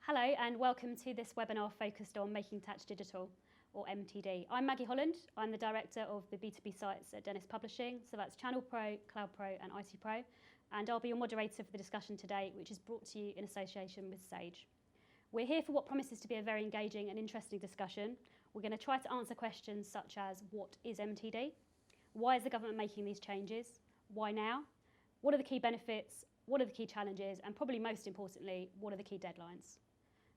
Hello and welcome to this webinar focused on Making Tax Digital, or MTD. I'm Maggie Holland. I'm the Director of the B2B sites at Dennis Publishing, so that's Channel Pro, Cloud Pro and IT Pro, and I'll be your moderator for the discussion today, which is brought to you in association with Sage. We're here for what promises to be a very engaging and interesting discussion. We're going to try to answer questions such as what is MTD? Why is the government making these changes? Why now? What are the key benefits? What are the key challenges? And probably most importantly, what are the key deadlines?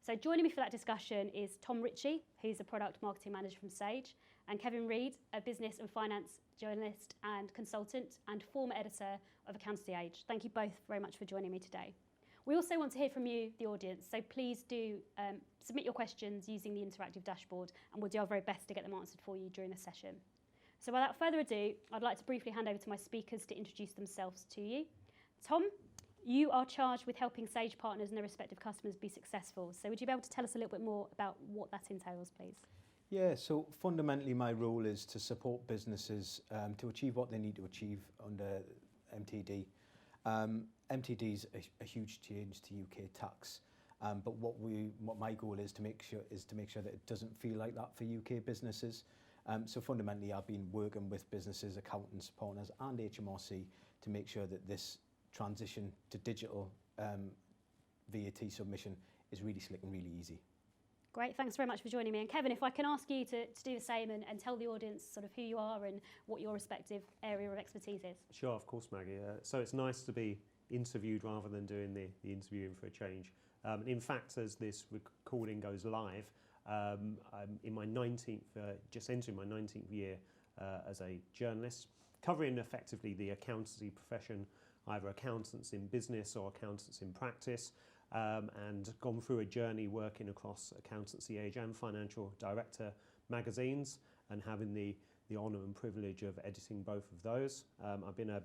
So joining me for that discussion is Tom Ritchie, who's a product marketing manager from Sage, and Kevin Reid, a business and finance journalist and consultant and former editor of Accountancy Age. Thank you both very much for joining me today. We also want to hear from you, the audience, so please do submit your questions using the interactive dashboard and we'll do our very best to get them answered for you during the session. So without further ado, I'd like to briefly hand over to my speakers to introduce themselves to you. Tom, you are charged with helping Sage partners and their respective customers be successful. So would you be able to tell us a little bit more about what that entails, please? Yeah, so fundamentally my role is to support businesses to achieve what they need to achieve under MTD. MTD is a huge change to UK tax, but what my goal is to make sure that it doesn't feel like that for UK businesses. So fundamentally, I've been working with businesses, accountants, partners, and HMRC to make sure that this transition to digital VAT submission is really slick and really easy. Great, thanks very much for joining me. And Kevin, if I can ask you to do the same and tell the audience sort of who you are and what your respective area of expertise is. Sure, of course, Maggie. So it's nice to be interviewed rather than doing the interviewing for a change. In fact, as this recording goes live, I'm in my 19th, just entering my 19th year as a journalist, covering effectively the accountancy profession, either accountants in business or accountants in practice, and gone through a journey working across Accountancy Age and Financial Director magazines and having the honour and privilege of editing both of those. I've been a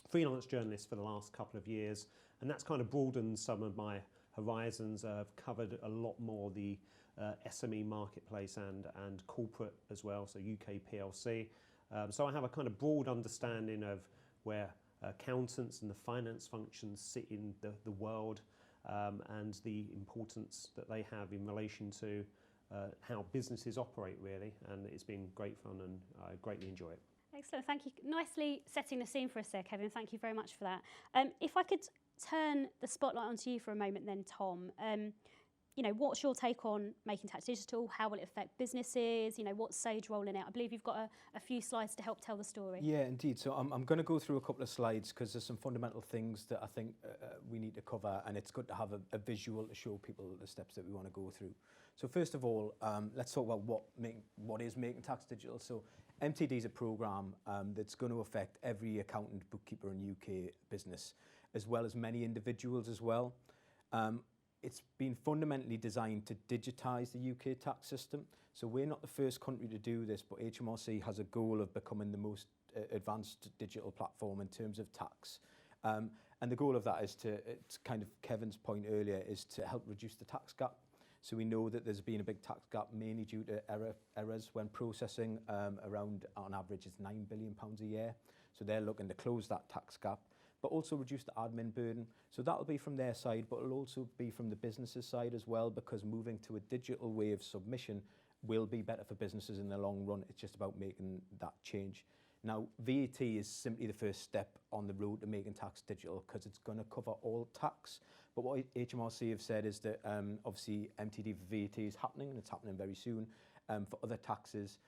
freelance journalist for the last couple of years, and that's kind of broadened some of my horizons. I've covered a lot more the SME marketplace and corporate as well, so UK PLC. So I have a kind of broad understanding of where accountants and the finance functions sit in the world and the importance that they have in relation to how businesses operate, really. And it's been great fun and I greatly enjoy it. Excellent, thank you. Nicely setting the scene for us there, Kevin. Thank you very much for that. If I could turn the spotlight onto you for a moment then, Tom. You know, what's your take on Making Tax Digital? How will it affect businesses? You know, what's Sage rolling out? I believe you've got a few slides to help tell the story. Yeah, indeed. So I'm going to go through a couple of slides because there's some fundamental things that I think we need to cover, and it's good to have a visual to show people the steps that we want to go through. So first of all, let's talk about what is Making Tax Digital. So MTD is a programme that's going to affect every accountant, bookkeeper and UK business, as well as many individuals as well. It's been fundamentally designed to digitise the UK tax system. So we're not the first country to do this, but HMRC has a goal of becoming the most advanced digital platform in terms of tax. And the goal of that is it's kind of Kevin's point earlier, is to help reduce the tax gap. So we know that there's been a big tax gap, mainly due to errors when processing. Around, on average, it's £9 billion a year. So they're looking to close that tax gap, but also reduce the admin burden. So that'll be from their side, but it'll also be from the businesses' side as well, because moving to a digital way of submission will be better for businesses in the long run. It's just about making that change. Now, VAT is simply the first step on the road to making tax digital because it's going to cover all tax. But what HMRC have said is that obviously MTD for VAT is happening, and it's happening very soon. For other taxes,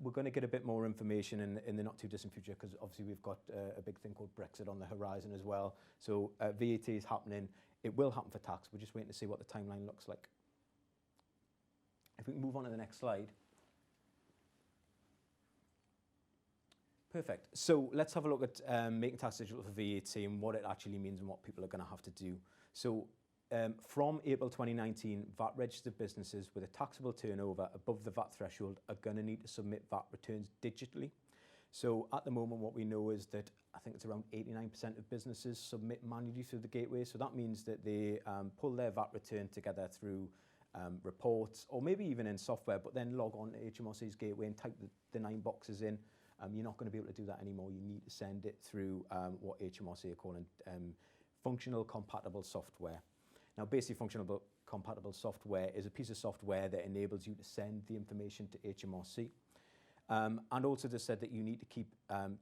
we're going to get a bit more information in the not too distant future, because obviously we've got a big thing called Brexit on the horizon as well. So VAT is happening. It will happen for tax. We're just waiting to see what the timeline looks like. If we can move on to the next slide. Perfect. So let's have a look at Making Tax Digital for VAT and what it actually means and what people are going to have to do. So from April 2019, VAT registered businesses with a taxable turnover above the VAT threshold are going to need to submit VAT returns digitally. So at the moment, what we know is that I think it's around 89% of businesses submit manually through the gateway. So that means that they pull their VAT return together through reports, or maybe even in software, but then log on to HMRC's gateway and type the 9 boxes in. You're not going to be able to do that anymore. You need to send it through what HMRC are calling functional compatible software. Now, basic functional compatible software is a piece of software that enables you to send the information to HMRC. And also just said that you need to keep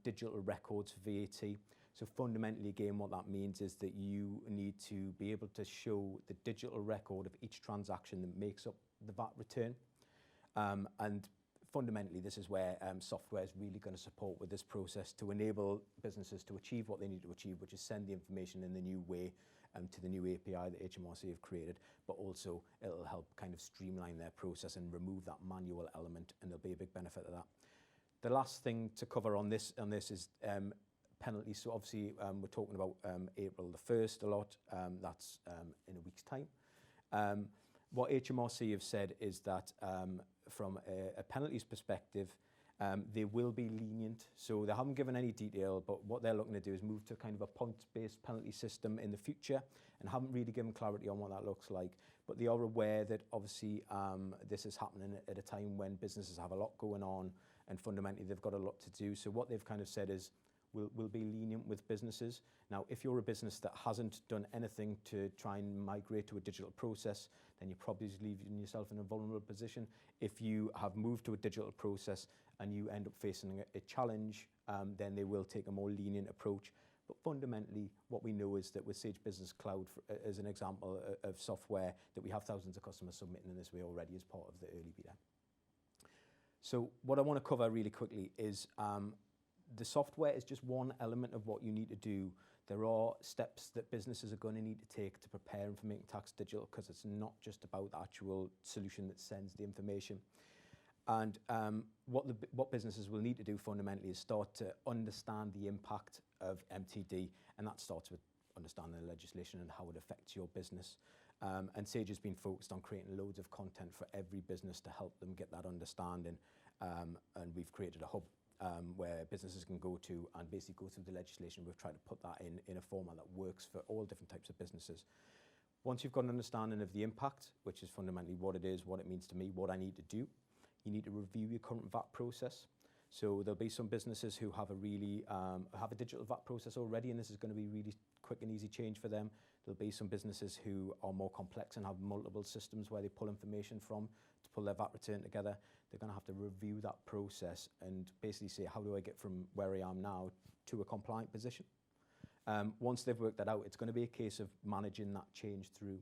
digital records for VAT. So fundamentally, again, what that means is that you need to be able to show the digital record of each transaction that makes up the VAT return. And fundamentally, this is where software is really going to support with this process to enable businesses to achieve what they need to achieve, which is send the information in the new way to the new API that HMRC have created, but also it'll help kind of streamline their process and remove that manual element, and there'll be a big benefit of that. The last thing to cover on this is penalties. So obviously we're talking about April the 1st a lot. That's in a week's time. What HMRC have said is that from a penalties perspective, they will be lenient. So they haven't given any detail, but what they're looking to do is move to kind of a points-based penalty system in the future, and haven't really given clarity on what that looks like. But they are aware that obviously this is happening at a time when businesses have a lot going on, and fundamentally they've got a lot to do. So what they've kind of said is, we'll be lenient with businesses. Now, if you're a business that hasn't done anything to try and migrate to a digital process, then you're probably leaving yourself in a vulnerable position. If you have moved to a digital process and you end up facing a challenge, then they will take a more lenient approach. But fundamentally, what we know is that with Sage Business Cloud, as an example of software, that we have thousands of customers submitting in this way already as part of the early beta. So what I want to cover really quickly is the software is just one element of what you need to do. There are steps that businesses are going to need to take to prepare them for making tax digital, because it's not just about the actual solution that sends the information. And what businesses will need to do fundamentally is start to understand the impact of MTD, and that starts with understanding the legislation and how it affects your business. And Sage has been focused on creating loads of content for every business to help them get that understanding. And we've created a hub where businesses can go to and basically go through the legislation. We've tried to put that in a format that works for all different types of businesses. Once you've got an understanding of the impact, which is fundamentally what it is, what it means to me, what I need to do, you need to review your current VAT process. So there'll be some businesses who have a digital VAT process already, and this is going to be really quick and easy change for them. There'll be some businesses who are more complex and have multiple systems where they pull information from to pull their VAT return together. They're going to have to review that process and basically say, how do I get from where I am now to a compliant position? Once they've worked that out, it's going to be a case of managing that change through.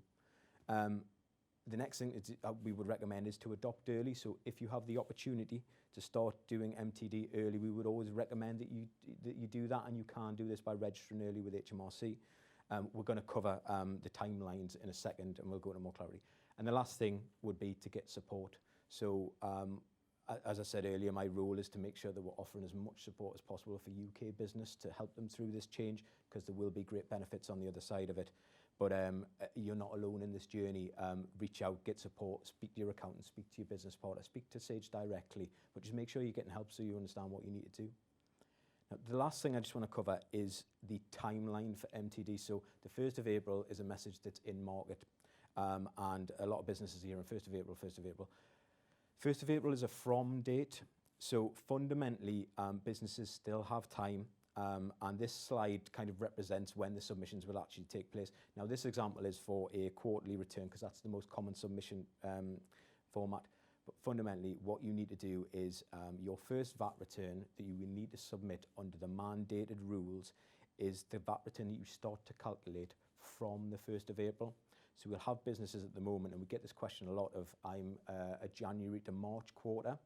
The next thing we would recommend is to adopt early. So if you have the opportunity to start doing MTD early, we would always recommend that you do that, and you can do this by registering early with HMRC. We're going to cover the timelines in a second, and we'll go into more clarity. And the last thing would be to get support. So as I said earlier, my role is to make sure that we're offering as much support as possible for UK business to help them through this change, because there will be great benefits on the other side of it. But you're not alone in this journey. Reach out, get support, speak to your accountant, speak to your business partner, speak to Sage directly, but just make sure you're getting help so you understand what you need to do. Now, the last thing I just want to cover is the timeline for MTD. So the 1st of April is a message that's in market, and a lot of businesses here on 1st of April, 1st of April. 1st of April is a from date. So fundamentally, businesses still have time. And this slide kind of represents when the submissions will actually take place. Now, this example is for a quarterly return, because that's the most common submission format. But fundamentally, what you need to do is your first VAT return that you will need to submit under the mandated rules is the VAT return that you start to calculate from the 1st of April. So we'll have businesses at the moment, and we get this question a lot of, I'm a January to March quarter.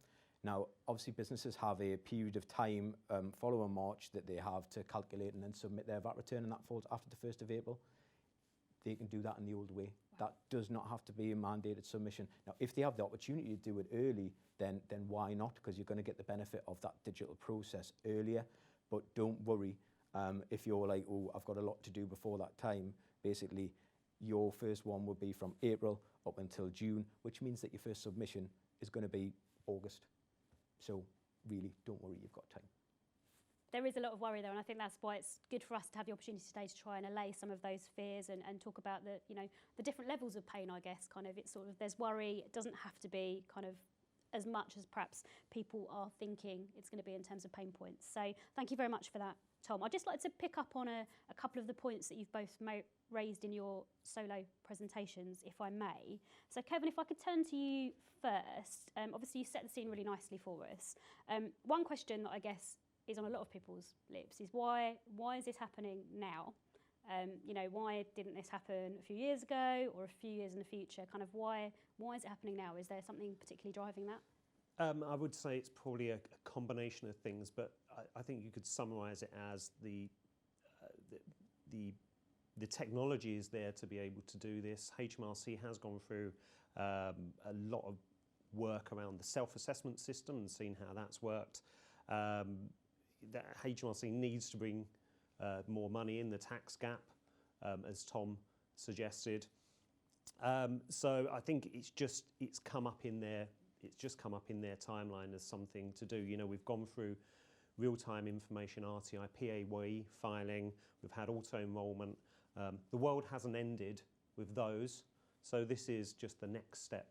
Now, obviously, businesses have a period of time following March that they have to calculate and then submit their VAT return, and that falls after the 1st of April. They can do that in the old way. Wow. That does not have to be a mandated submission. Now, if they have the opportunity to do it early, then why not? Because you're going to get the benefit of that digital process earlier. But don't worry if you're like, oh, I've got a lot to do before that time. Basically, your first one will be from April up until June, which means that your first submission is going to be August. So really, don't worry, you've got time. There is a lot of worry there, and I think that's why it's good for us to have the opportunity today to try and allay some of those fears and talk about the different levels of pain, I guess. Kind of, it's sort of, there's worry. It doesn't have to be kind of as much as perhaps people are thinking it's going to be in terms of pain points. So thank you very much for that. Tom. I'd just like to pick up on a couple of the points that you've both raised in your solo presentations, if I may. So Kevin, if I could turn to you first. Obviously you set the scene really nicely for us. One question that I guess is on a lot of people's lips is why is this happening now? You know, why didn't this happen a few years ago or a few years in the future? Kind of why is it happening now? Is there something particularly driving that? I would say it's probably a combination of things, but I think you could summarise it as the technology is there to be able to do this. HMRC has gone through a lot of work around the self-assessment system and seen how that's worked. That HMRC needs to bring more money in the tax gap, as Tom suggested. So I think it's come up in their timeline as something to do. You know, we've gone through real-time information, RTI, PAYE filing. We've had auto-enrolment. The world hasn't ended with those, so this is just the next step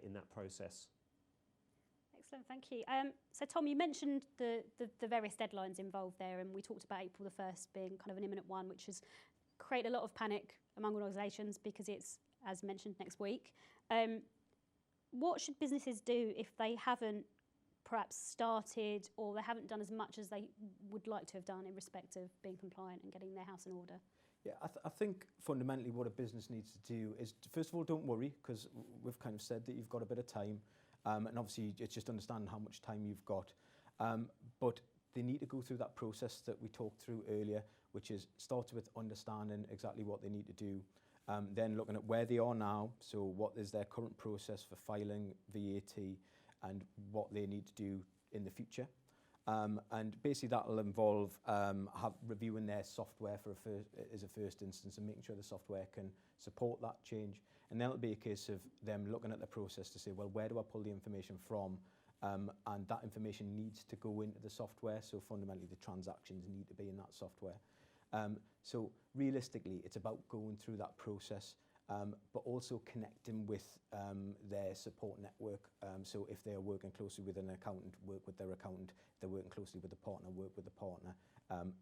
in that process. Excellent, thank you. So Tom, you mentioned the various deadlines involved there, and we talked about April the 1st being kind of an imminent one, which has created a lot of panic among organisations because it's, as mentioned, next week. What should businesses do if they haven't perhaps started or they haven't done as much as they would like to have done in respect of being compliant and getting their house in order? Yeah, I think fundamentally what a business needs to do is, first of all, don't worry, because we've kind of said that you've got a bit of time, and obviously it's just understanding how much time you've got. But they need to go through that process that we talked through earlier, which is starts with understanding exactly what they need to do, then looking at where they are now, so what is their current process for filing VAT and what they need to do in the future. And basically that will involve reviewing their software as a first instance and making sure the software can support that change. And then it'll be a case of them looking at the process to say, well, where do I pull the information from? And that information needs to go into the software. So fundamentally, the transactions need to be in that software. So realistically, it's about going through that process, but also connecting with their support network. So if they are working closely with an accountant, work with their accountant. If they're working closely with a partner, work with the partner.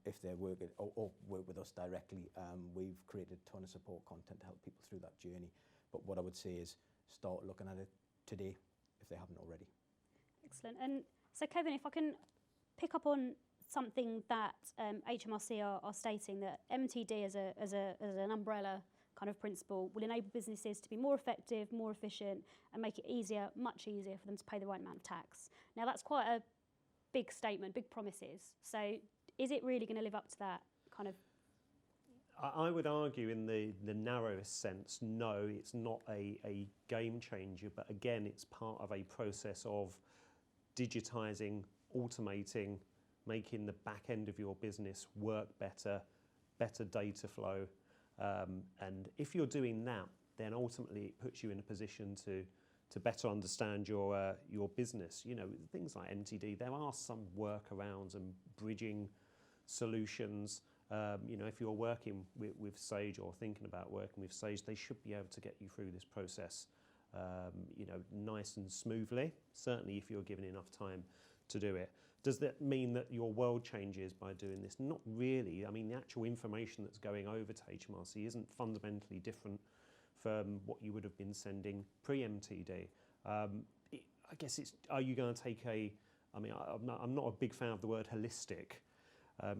If they're working or work with us directly, we've created a ton of support content to help people through that journey. But what I would say is start looking at it today if they haven't already. Excellent. And so Kevin, if I can pick up on something that HMRC are stating, that MTD as an umbrella kind of principle will enable businesses to be more effective, more efficient, and make it easier, much easier for them to pay the right amount of tax. Now that's quite a big statement, big promises. So is it really going to live up to that kind of? I would argue in the narrowest sense, no, it's not a game changer, but again, it's part of a process of digitising, automating, making the back end of your business work better data flow. And if you're doing that, then ultimately it puts you in a position to better understand your business. You know, things like MTD, there are some workarounds and bridging solutions. You know, if you're working with Sage or thinking about working with Sage, they should be able to get you through this process, you know, nice and smoothly, certainly if you're given enough time to do it. Does that mean that your world changes by doing this? Not really. I mean, the actual information that's going over to HMRC isn't fundamentally different from what you would have been sending pre-MTD. I guess it's, are you going to take I'm not a big fan of the word holistic.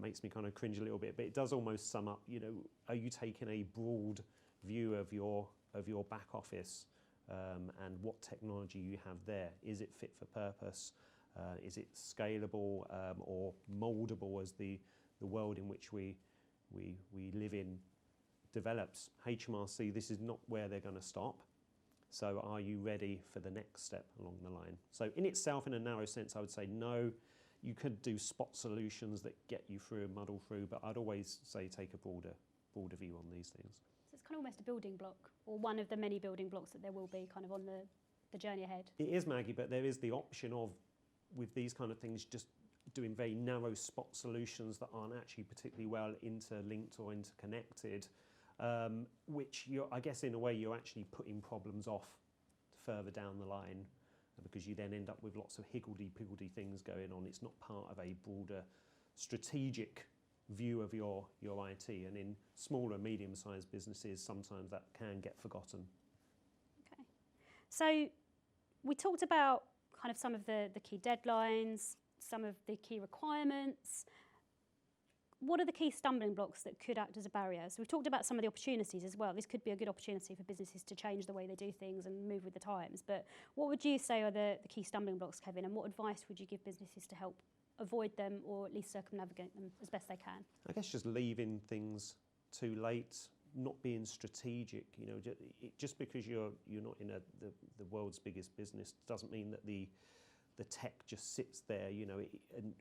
Makes me kind of cringe a little bit, but it does almost sum up, you know, are you taking a broad view of your back office and what technology you have there? Is it fit for purpose? Is it scalable or moldable as the world in which we live in develops? HMRC, this is not where they're going to stop. So are you ready for the next step along the line? So in itself, in a narrow sense, I would say no. You could do spot solutions that get you through and muddle through, but I'd always say take a broader view on these things. So it's kind of almost a building block, or one of the many building blocks that there will be kind of on the journey ahead. It is, Maggie, but there is the option of, with these kind of things, just doing very narrow spot solutions that aren't actually particularly well interlinked or interconnected, which I guess in a way you're actually putting problems off further down the line, because you then end up with lots of higgledy-piggledy things going on. It's not part of a broader strategic view of your IT, and in smaller, medium-sized businesses, sometimes that can get forgotten. Okay. So we talked about kind of some of the key deadlines, some of the key requirements. What are the key stumbling blocks that could act as a barrier? So we've talked about some of the opportunities as well. This could be a good opportunity for businesses to change the way they do things and move with the times. But what would you say are the key stumbling blocks, Kevin? And what advice would you give businesses to help avoid them or at least circumnavigate them as best they can? I guess just leaving things too late, not being strategic. You know, just because you're not in the world's biggest business doesn't mean that the tech just sits there. You know, and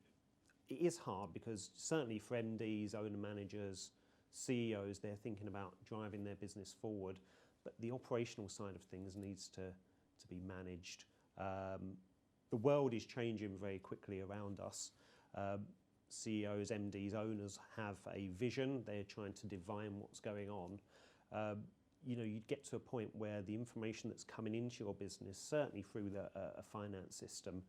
it is hard because certainly for MDs, owner managers, CEOs, they're thinking about driving their business forward, but the operational side of things needs to be managed. The world is changing very quickly around us. CEOs, MDs, owners have a vision. They're trying to divine what's going on. You know, you'd get to a point where the information that's coming into your business, certainly through a finance system,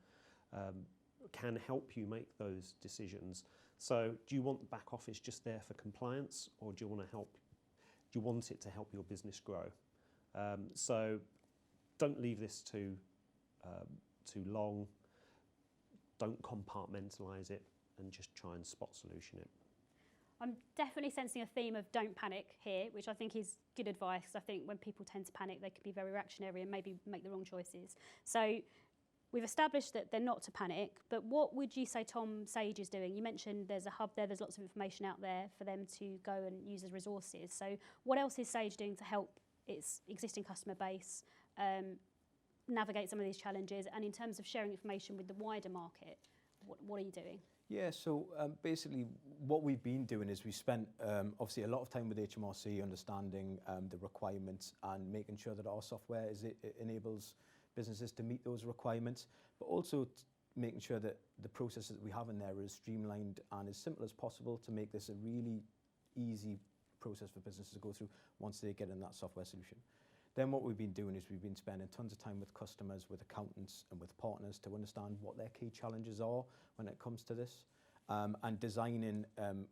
can help you make those decisions. So do you want the back office just there for compliance, or do you want it to help your business grow? So don't leave this too long. Don't compartmentalize it, and just try and spot solution it. I'm definitely sensing a theme of don't panic here, which I think is good advice. I think when people tend to panic, they can be very reactionary and maybe make the wrong choices. So we've established that they're not to panic, but what would you say Tom Sage is doing? You mentioned there's a hub there, there's lots of information out there for them to go and use as resources. So what else is Sage doing to help its existing customer base navigate some of these challenges? And in terms of sharing information with the wider market, what are you doing? Yeah, so basically what we've been doing is we spent obviously a lot of time with HMRC understanding the requirements and making sure that our software enables businesses to meet those requirements, but also making sure that the processes that we have in there are as streamlined and as simple as possible to make this a really easy process for businesses to go through once they get in that software solution. Then what we've been doing is we've been spending tons of time with customers, with accountants and with partners to understand what their key challenges are when it comes to this, and designing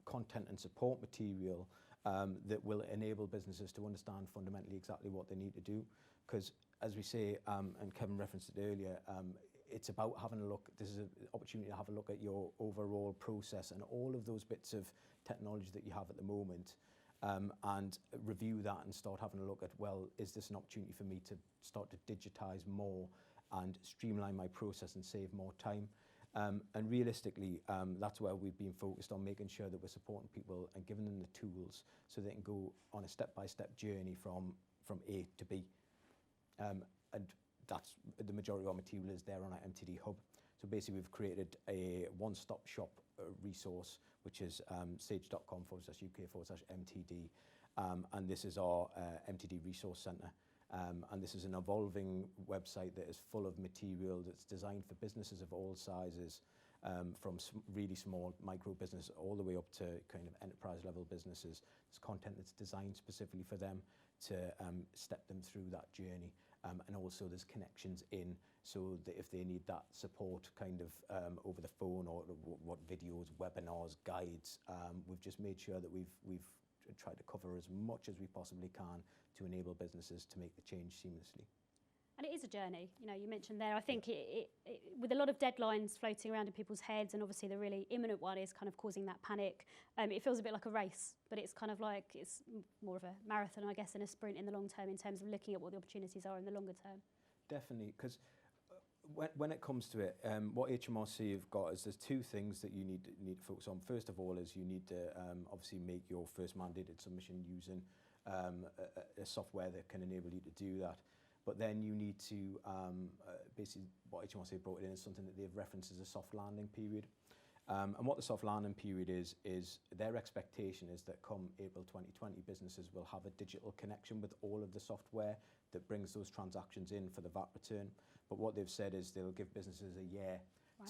content and support material that will enable businesses to understand fundamentally exactly what they need to do. Because as we say, and Kevin referenced it earlier, it's about having a look, this is an opportunity to have a look at your overall process and all of those bits of technology that you have at the moment, and review that and start having a look at, well, is this an opportunity for me to start to digitize more and streamline my process and save more time? And realistically, that's where we've been focused on, making sure that we're supporting people and giving them the tools so they can go on a step-by-step journey from A to B. And that's the majority of our material is there on our MTD hub. So basically we've created a one-stop shop resource, which is sage.com/UK/MTD. And this is our MTD resource centre. And this is an evolving website that is full of material that's designed for businesses of all sizes, from really small micro business all the way up to kind of enterprise level businesses. There's content that's designed specifically for them to step them through that journey. And also there's connections in, so that if they need that support kind of over the phone, or what videos, webinars, guides, we've just made sure that we've tried to cover as much as we possibly can to enable businesses to make the change seamlessly. And it is a journey, you know, you mentioned there. I think it with a lot of deadlines floating around in people's heads, and obviously the really imminent one is kind of causing that panic. It feels a bit like a race, but it's kind of like, it's more of a marathon, I guess, than a sprint in the long term in terms of looking at what the opportunities are in the longer term. Definitely, because when it comes to it, what HMRC have got is there's two things that you need to focus on. First of all is you need to obviously make your first mandated submission using a software that can enable you to do that. But then you need to, basically what HMRC brought in is something that they've referenced as a soft landing period. And what the soft landing period is their expectation is that come April 2020, businesses will have a digital connection with all of the software that brings those transactions in for the VAT return. But what they've said is they'll give businesses a year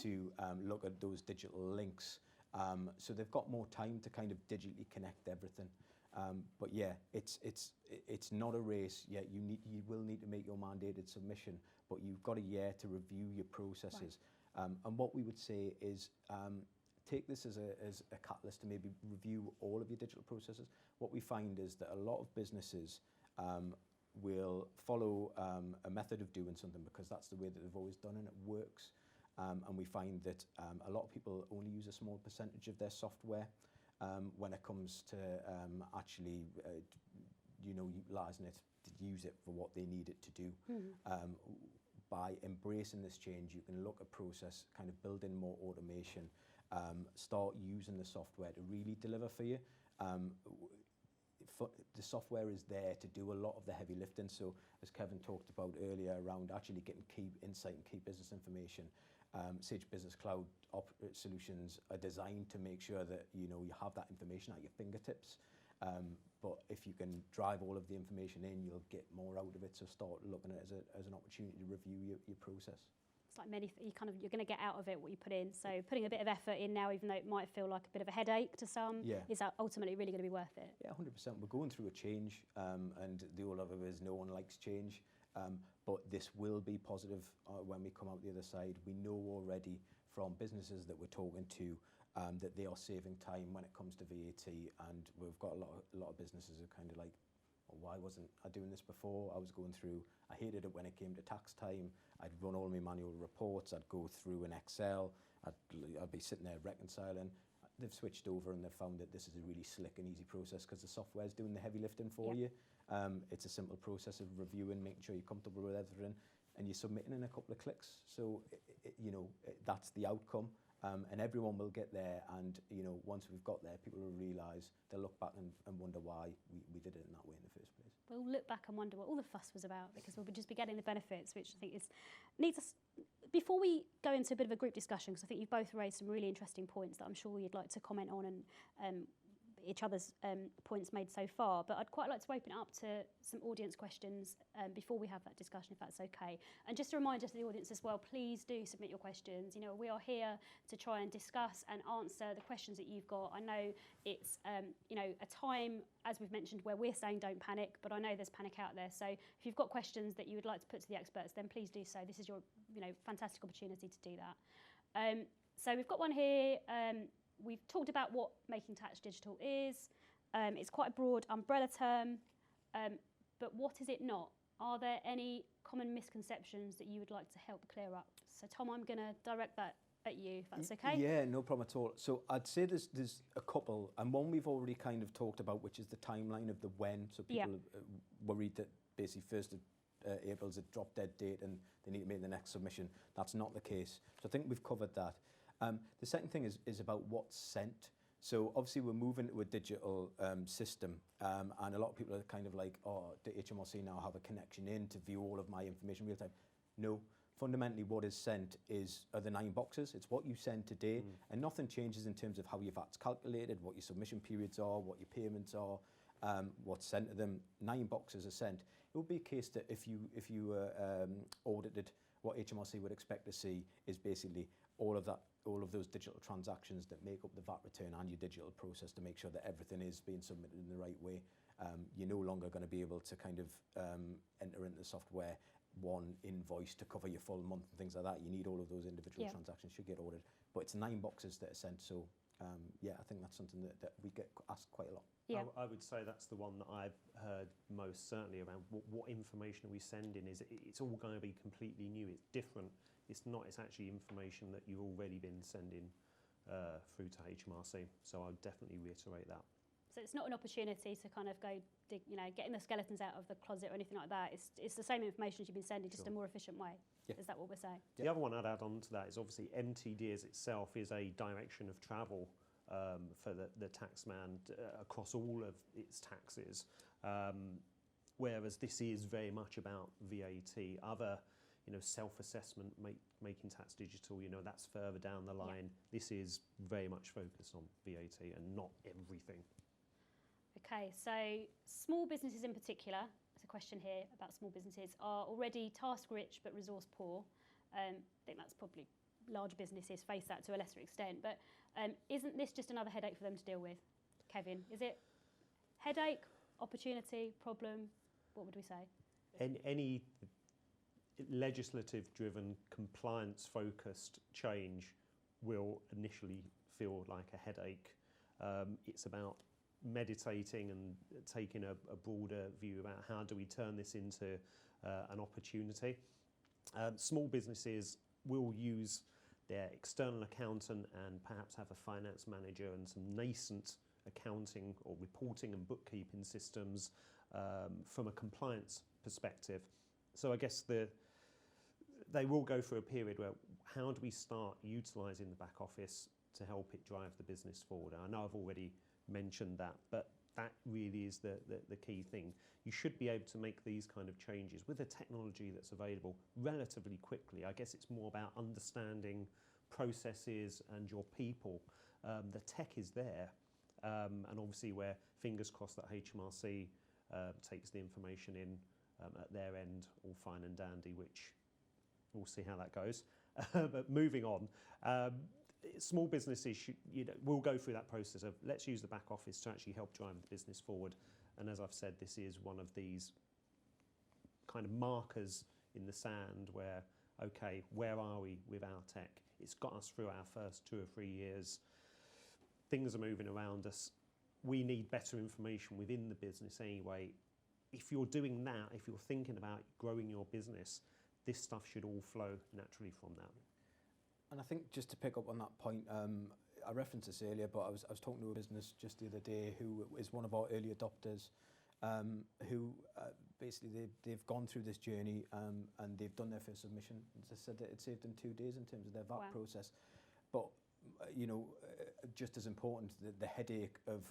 to look at those digital links. So they've got more time to kind of digitally connect everything. But yeah, it's not a race yet. You will need to make your mandated submission, but you've got a year to review your processes. And what we would say is take this as a catalyst to maybe review all of your digital processes. What we find is that a lot of businesses will follow a method of doing something because that's the way that they've always done it and it works. And we find that a lot of people only use a small percentage of their software when it comes to actually, utilising it to use it for what they need it to do. By embracing this change, you can look at process, kind of build in more automation, start using the software to really deliver for you. The software is there to do a lot of the heavy lifting. So as Kevin talked about earlier around actually getting key insight and key business information, Sage Business Cloud solutions are designed to make sure that you have that information at your fingertips. But if you can drive all of the information in, you'll get more out of it. So start looking at it as an opportunity to review your process. It's like you're going to get out of it what you put in. So putting a bit of effort in now, even though it might feel like a bit of a headache to some, is ultimately really going to be worth it. Yeah, 100%. We're going through a change, and the all of it is no one likes change. But this will be positive when we come out the other side. We know already from businesses that we're talking to that they are saving time when it comes to VAT, and we've got a lot of businesses who are kind of like, why wasn't I doing this before? I hated it when it came to tax time. I'd run all my manual reports. I'd go through an Excel. I'd be sitting there reconciling. They've switched over and they've found that this is a really slick and easy process because the software's doing the heavy lifting for you. It's a simple process of reviewing, making sure you're comfortable with everything, and you're submitting in a couple of clicks. So, that's the outcome. And everyone will get there, and once we've got there, people will realise, they'll look back and wonder why we did it in that way in the first place. We'll look back and wonder what all the fuss was about, because we'll just be getting the benefits, which I think needs us. Before we go into a bit of a group discussion, because I think you've both raised some really interesting points that I'm sure you'd like to comment on and each other's points made so far, but I'd quite like to open it up to some audience questions before we have that discussion, if that's okay. And just a reminder to the audience as well, please do submit your questions. We are here to try and discuss and answer the questions that you've got. I know it's a time, as we've mentioned, where we're saying don't panic, but I know there's panic out there. So if you've got questions that you would like to put to the experts, then please do so. This is your fantastic opportunity to do that. So we've got one here. We've talked about what making tax digital is. It's quite a broad umbrella term, but what is it not? Are there any common misconceptions that you would like to help clear up? So Tom, I'm going to direct that at you, if that's okay. Yeah, no problem at all. So I'd say there's a couple, and one we've already kind of talked about, which is the timeline of the when. So people are worried that basically 1st of April is a drop dead date and they need to make the next submission. That's not the case. So I think we've covered that. The second thing is about what's sent. So obviously we're moving to a digital system, and a lot of people are kind of like, do HMRC now have a connection in to view all of my information real time? No. Fundamentally, what is sent are the 9 boxes. It's what you send today, and nothing changes in terms of how your VAT's calculated, what your submission periods are, what your payments are, what's sent to them. 9 boxes are sent. It would be a case that if you were audited, what HMRC would expect to see is basically all of those digital transactions that make up the VAT return and your digital process to make sure that everything is being submitted in the right way. You're no longer going to be able to kind of enter into the software one invoice to cover your full month and things like that. You need all of those individual transactions should get audited. But it's 9 boxes that are sent. So I think that's something that we get asked quite a lot. Yeah. I would say that's the one that I've heard most certainly around what information are we sending. It's all going to be completely new. It's different. It's not. It's actually information that you've already been sending through to HMRC. So I would definitely reiterate that. So it's not an opportunity to kind of go dig, getting the skeletons out of the closet or anything like that. It's the same information as you've been sending, just a more efficient way. Yeah. Is that what we're saying? The other one I'd add on to that is obviously MTD as itself is a direction of travel for the taxman across all of its taxes, whereas this is very much about VAT. Other, self-assessment, making tax digital, that's further down the line. Yeah. This is very much focused on VAT and not everything. Okay, so small businesses in particular, there's a question here about small businesses, are already task-rich but resource-poor. I think that's probably large businesses face that to a lesser extent, but isn't this just another headache for them to deal with? Kevin, is it headache, opportunity, problem? What would we say? Any legislative-driven, compliance-focused change will initially feel like a headache. It's about meditating and taking a broader view about how do we turn this into an opportunity. Small businesses will use their external accountant and perhaps have a finance manager and some nascent accounting or reporting and bookkeeping systems from a compliance perspective. So I guess they will go through a period where how do we start utilising the back office to help it drive the business forward? I know I've already mentioned that, but that really is the key thing. You should be able to make these kind of changes with the technology that's available relatively quickly. I guess it's more about understanding processes and your people. The tech is there, and obviously we're fingers crossed that HMRC takes the information in at their end, all fine and dandy, which we'll see how that goes. But moving on, small businesses will go through that process of let's use the back office to actually help drive the business forward. And as I've said, this is one of these kind of markers in the sand where, okay, where are we with our tech? It's got us through our first 2 or 3 years. Things are moving around us. We need better information within the business anyway. If you're doing that, if you're thinking about growing your business, this stuff should all flow naturally from that. And I think just to pick up on that point, I referenced this earlier, but I was talking to a business just the other day who is one of our early adopters, who basically they've gone through this journey and they've done their first submission. They said that it saved them 2 days in terms of their VAT process. But just as important, the headache of,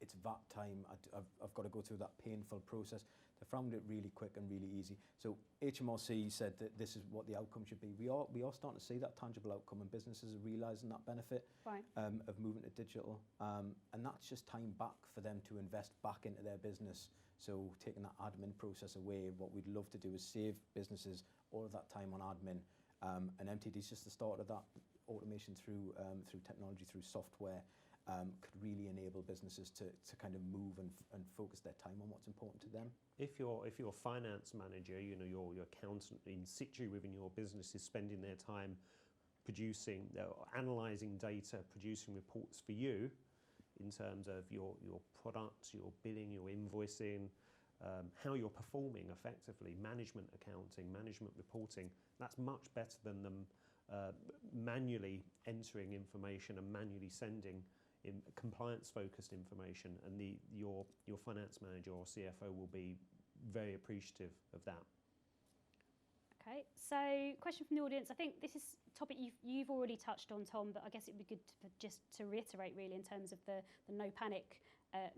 it's VAT time, I've got to go through that painful process. They found it really quick and really easy. So HMRC said that this is what the outcome should be. We are starting to see that tangible outcome, and businesses are realising that benefit of moving to digital. And that's just time back for them to invest back into their business. So taking that admin process away, what we'd love to do is save businesses all of that time on admin. And MTD is just the start of that. Automation through technology, through software, could really enable businesses to kind of move and focus their time on what's important to them. If you're a finance manager, your accountant in situ within your business is spending their time producing, analysing data, producing reports for you in terms of your products, your billing, your invoicing, how you're performing effectively, management accounting, management reporting, that's much better than them manually entering information and manually sending in compliance-focused information, and your finance manager or CFO will be very appreciative of that. Okay, so question from the audience. I think this is a topic you've already touched on, Tom, but I guess it'd be good just to reiterate really in terms of the no panic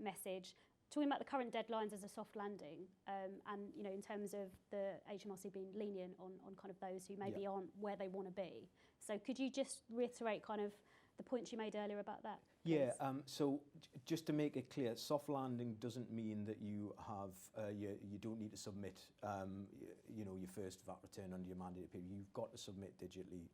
message. Talking about the current deadlines as a soft landing, and in terms of the HMRC being lenient on kind of those who maybe aren't where they want to be. So could you just reiterate kind of the points you made earlier about that, please? Yeah. So just to make it clear, soft landing doesn't mean that you have you don't need to submit your first VAT return under your mandated period. You've got to submit digitally.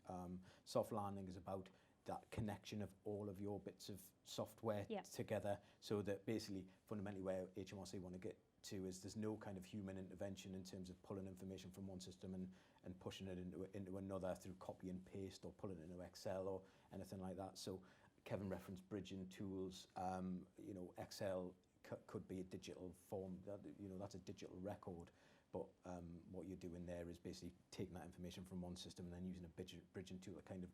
Soft landing is about that connection of all of your bits of software together, so that basically fundamentally where HMRC want to get to is there's no kind of human intervention in terms of pulling information from one system and pushing it into another through copy and paste or pulling it into Excel or anything like that. So Kevin referenced bridging tools. Excel could be a digital form. That's a digital record. But what you're doing there is basically taking that information from one system and then using a bridging tool to kind of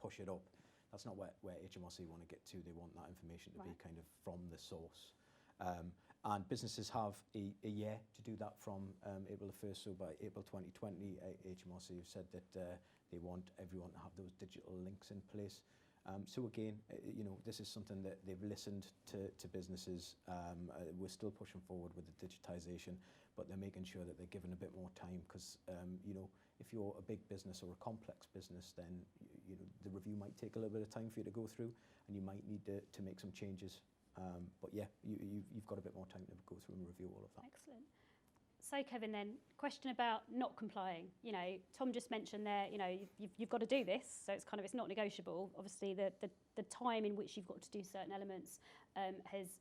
push it up. That's not where HMRC want to get to. They want that information to be kind of from the source. And businesses have a year to do that from April the 1st. So by April 2020, HMRC have said that they want everyone to have those digital links in place. So again, this is something that they've listened to businesses. We're still pushing forward with the digitisation, but they're making sure that they're given a bit more time because, if you're a big business or a complex business, then the review might take a little bit of time for you to go through, and you might need to make some changes. But yeah, you've got a bit more time to go through and review all of that. Excellent. So Kevin, then, question about not complying. Tom just mentioned there, you've got to do this, so it's not negotiable. Obviously, the time in which you've got to do certain elements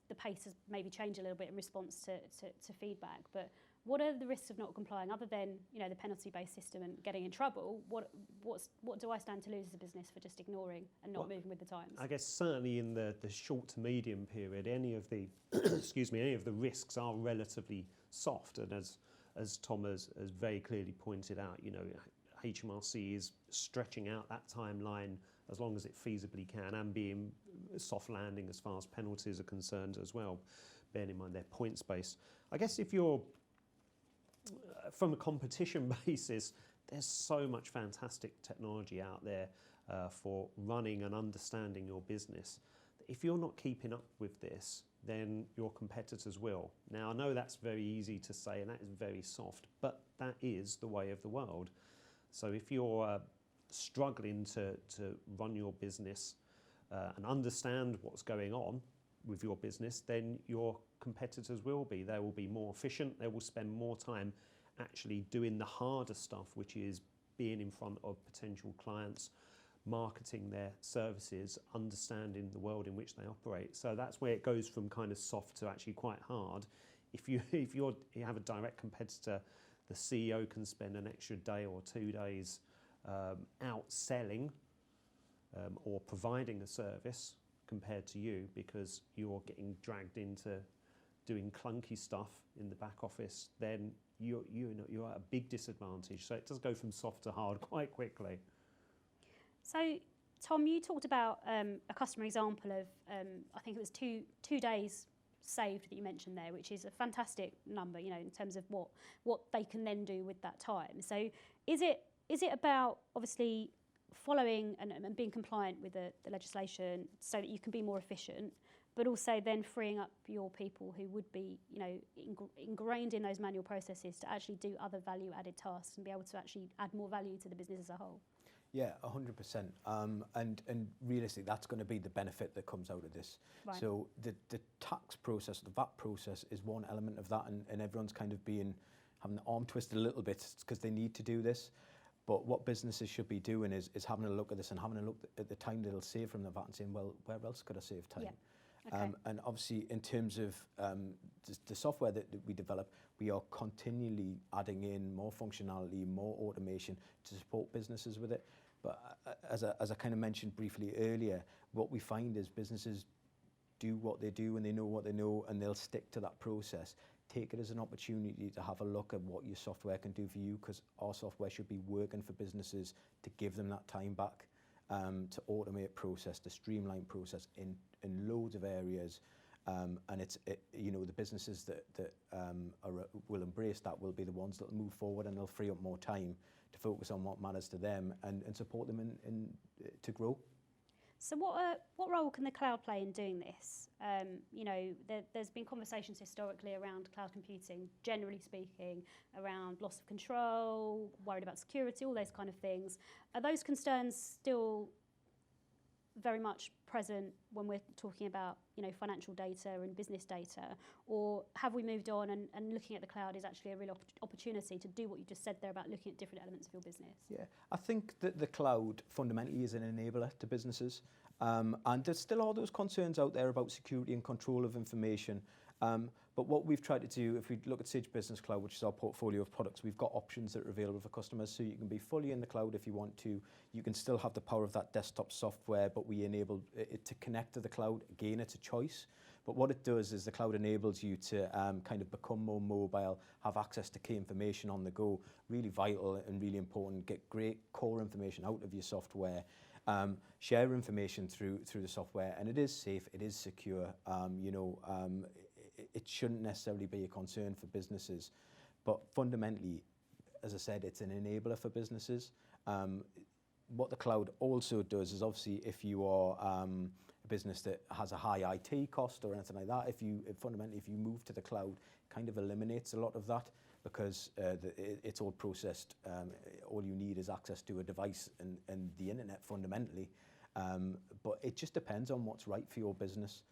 the pace has maybe changed a little bit in response to feedback. But What are the risks of not complying, other than the penalty-based system and getting in trouble? What do I stand to lose as a business for just ignoring and not moving with the times? I guess certainly in the short to medium period, any of the any of the risks are relatively soft, and as Tom has very clearly pointed out, HMRC is stretching out that timeline as long as it feasibly can, and being soft landing as far as penalties are concerned as well, bearing in mind they're points based. I guess if you're from a competition basis, there's so much fantastic technology out there for running and understanding your business. If you're not keeping up with this, then your competitors will. Now, I know that's very easy to say and that is very soft, but that is the way of the world. So if you're struggling to run your business and understand what's going on with your business, then your competitors will be. They will be more efficient. They will spend more time actually doing the harder stuff, which is being in front of potential clients, marketing their services, understanding the world in which they operate. So that's where it goes from kind of soft to actually quite hard. If you have a direct competitor, the CEO can spend an extra day or 2 days out selling or providing a service compared to you, because you're getting dragged into doing clunky stuff in the back office, then you're at a big disadvantage. So it does go from soft to hard quite quickly. So, Tom, you talked about a customer example of, I think it was two days saved that you mentioned there, which is a fantastic number, in terms of what they can then do with that time. So is it about obviously following and being compliant with the legislation so that you can be more efficient, but also then freeing up your people who would be, ingrained in those manual processes to actually do other value-added tasks and be able to actually add more value to the business as a whole? Yeah, 100%. And realistically, that's going to be the benefit that comes out of this. Right. So the tax process, the VAT process, is one element of that, and everyone's kind of having the arm twisted a little bit because they need to do this. But what businesses should be doing is having a look at this and having a look at the time they'll save from the VAT and saying, well, where else could I save time? Yeah. Okay. And obviously, in terms of the software that we develop, we are continually adding in more functionality, more automation to support businesses with it. But as I kind of mentioned briefly earlier, what we find is businesses do what they do and they know what they know, and they'll stick to that process. Take it as an opportunity to have a look at what your software can do for you, because our software should be working for businesses to give them that time back, to automate process, to streamline process in loads of areas. And the businesses that will embrace that will be the ones that will move forward, and they'll free up more time to focus on what matters to them and support them to grow. So what role can the cloud play in doing this? There's been conversations historically around cloud computing, generally speaking, around loss of control, worried about security, all those kind of things. Are those concerns still very much present when we're talking about financial data and business data, or have we moved on and looking at the cloud is actually a real opportunity to do what you just said there about looking at different elements of your business? Yeah, I think that the cloud fundamentally is an enabler to businesses, and there still are those concerns out there about security and control of information. But what we've tried to do, if we look at Sage Business Cloud, which is our portfolio of products, we've got options that are available for customers, so you can be fully in the cloud if you want to. You can still have the power of that desktop software, but we enable it to connect to the cloud. Again, it's a choice. But what it does is the cloud enables you to kind of become more mobile, have access to key information on the go, really vital and really important. Get great core information out of your software. Share information through the software, and it is safe, it is secure. It shouldn't necessarily be a concern for businesses, but fundamentally, as I said, it's an enabler for businesses. What the cloud also does is, obviously, if you are a business that has a high IT cost or anything like that, if you move to the cloud, it kind of eliminates a lot of that, because it's all processed. All you need is access to a device and the internet fundamentally. But it just depends on what's right for your business.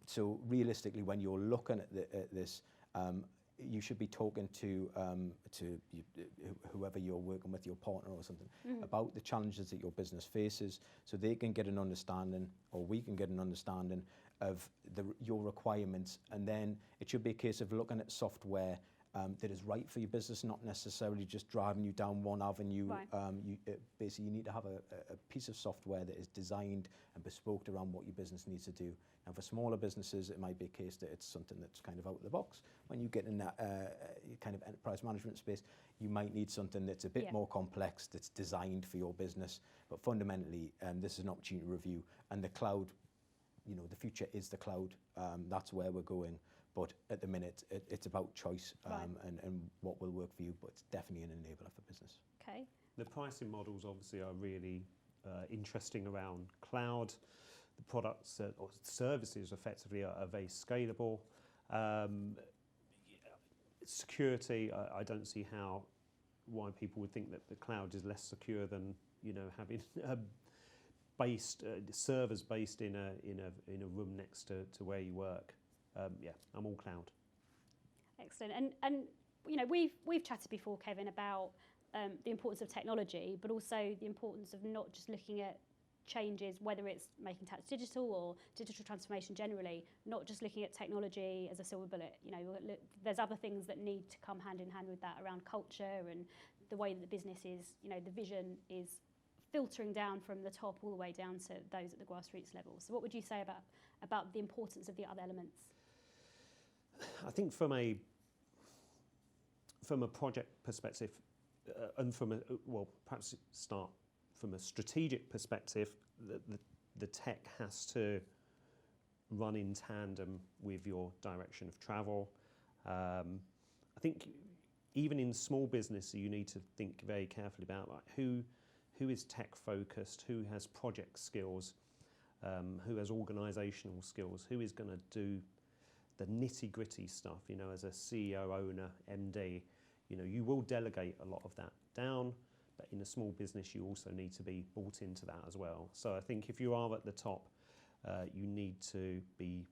So realistically, when you're looking at this, you should be talking to whoever you're working with, your partner or something, about the challenges that your business faces, so they can get an understanding, or we can get an understanding of your requirements. And then it should be a case of looking at software that is right for your business, not necessarily just driving you down one avenue. Right. Basically, you need to have a piece of software that is designed and bespoke around what your business needs to do. Now, for smaller businesses, it might be a case that it's something that's kind of out of the box. When you get in that kind of enterprise management space, you might need something that's a bit more complex, that's designed for your business. But fundamentally, this is an opportunity to review. And the cloud, the future is the cloud. That's where we're going. But at the minute, it's about choice and what will work for you, but it's definitely an enabler for business. Okay. The pricing models obviously are really interesting around cloud. The products or services effectively are very scalable. Security, I don't see why people would think that the cloud is less secure than having servers based in a room next to where you work. I'm all cloud. Excellent. And we've chatted before, Kevin, about the importance of technology, but also the importance of not just looking at changes, whether it's making tax digital or digital transformation generally, not just looking at technology as a silver bullet. There's other things that need to come hand in hand with that around culture and the way that the business is, the vision is filtering down from the top all the way down to those at the grassroots level. So what would you say about the importance of the other elements? I think from a project perspective, and perhaps start from a strategic perspective, the tech has to run in tandem with your direction of travel. I think even in small business, you need to think very carefully about who is tech focused, who has project skills, who has organisational skills, who is going to do the nitty gritty stuff. As a CEO, owner, MD, you will delegate a lot of that down. But in a small business, you also need to be bought into that as well. So I think if you are at the top, you need to be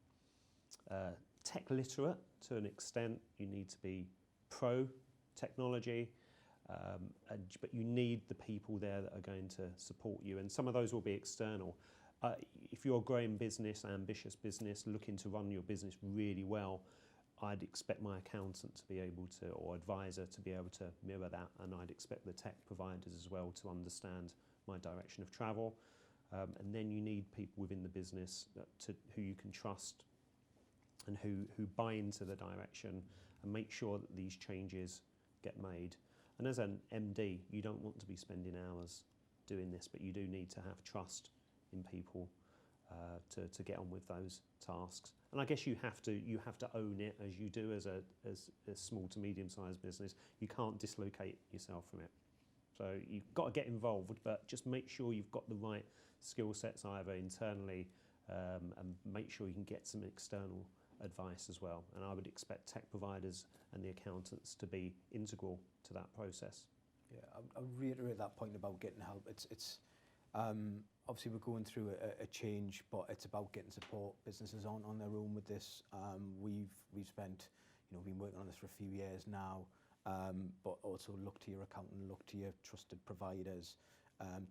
tech literate to an extent. You need to be pro technology, but you need the people there that are going to support you. And some of those will be external. If you're a growing business, ambitious business, looking to run your business really well, I'd expect my accountant to be able to, or advisor to be able to mirror that, and I'd expect the tech providers as well to understand my direction of travel. And then you need people within the business who you can trust and who buy into the direction and make sure that these changes get made. And as an MD, you don't want to be spending hours doing this, but you do need to have trust in people to get on with those tasks. And I guess you have to own it as you do as a small to medium-sized business. You can't dislocate yourself from it. So you've got to get involved, but just make sure you've got the right skill sets either internally, and make sure you can get some external advice as well. And I would expect tech providers and the accountants to be integral to that process. Yeah, I'll reiterate that point about getting help. It's obviously we're going through a change, but it's about getting support. Businesses aren't on their own with this. We've spent, been working on this for a few years now, but also look to your accountant, look to your trusted providers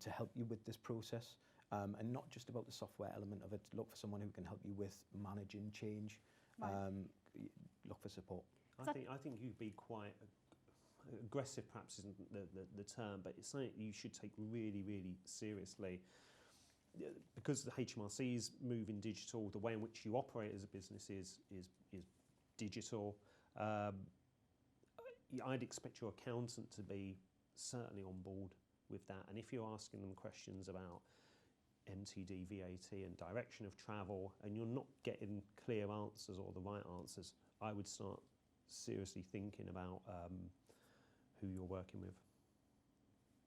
to help you with this process. And not just about the software element of it. Look for someone who can help you with managing change. Look for support. I think you'd be quite aggressive, perhaps isn't the term, but it's something you should take really, really seriously. Because the HMRC's moving digital, the way in which you operate as a business is digital. I'd expect your accountant to be certainly on board with that. And if you're asking them questions about MTD, VAT and direction of travel, and you're not getting clear answers or the right answers, I would start seriously thinking about who you're working with.